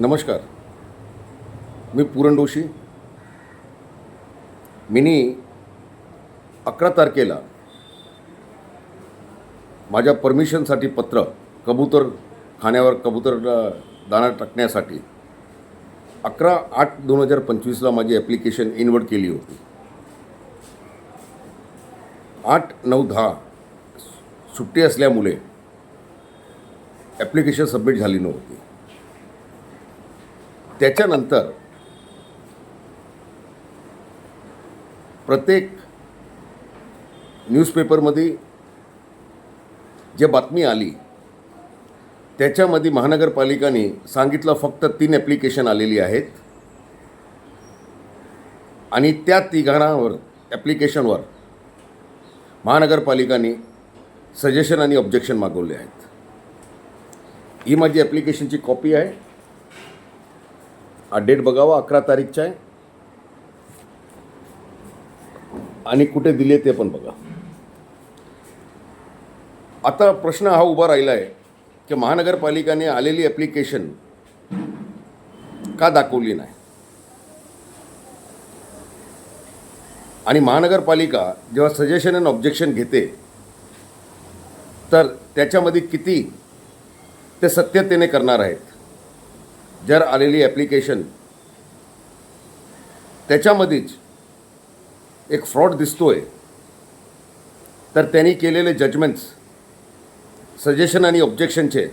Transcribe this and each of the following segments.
नमस्कार. मी पूरण जोशी. मिनी 11 तारखेला माझ्या परमिशनसाठी पत्र कबूतर खाण्यावर कबूतर दाणा टाकण्यासाठी 11/8/2025ला माझी ॲप्लिकेशन इनवर्ट केली होती. 8/9/10 सुट्टी असल्यामुळे ॲप्लिकेशन सबमिट झाली नव्हती. त्याच्यानंतर प्रत्येक न्यूजपेपरमध्ये जे बातमी आली त्याच्यामध्ये महानगरपालिकाने सांगितलं फक्त 3 ॲप्लिकेशन आलेली आहेत आणि त्या तिघांवर ॲप्लिकेशनवर महानगरपालिकाने सजेशन आणि ऑब्जेक्शन मागवले आहेत. ही माझी ॲप्लिकेशनची कॉपी आहे. हा डेट बघावा, 11 तारीखचा आहे आणि कुठे दिले ते पण बघा. आता प्रश्न हा उभा राहिला आहे की महानगरपालिकाने आलेली ॲप्लिकेशन का दाखवली नाही आणि महानगरपालिका जेव्हा सजेशन आणि ऑब्जेक्शन घेते तर त्याच्यामध्ये किती ते सत्यतेने करणार आहेत. जर आलेली ॲप्लिकेशन त्याच्यामध्येच एक फ्रॉड दिसतोय तर त्यांनी केलेले जजमेंट्स सजेशन आणि ऑब्जेक्शनचे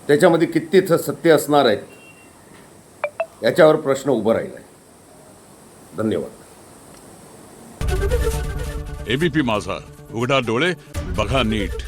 त्याच्यामध्ये किती सत्य असणार आहेत याच्यावर प्रश्न उभा राहिला आहे. धन्यवाद. एबीपी माझा, उघडा डोळे बघा नीट.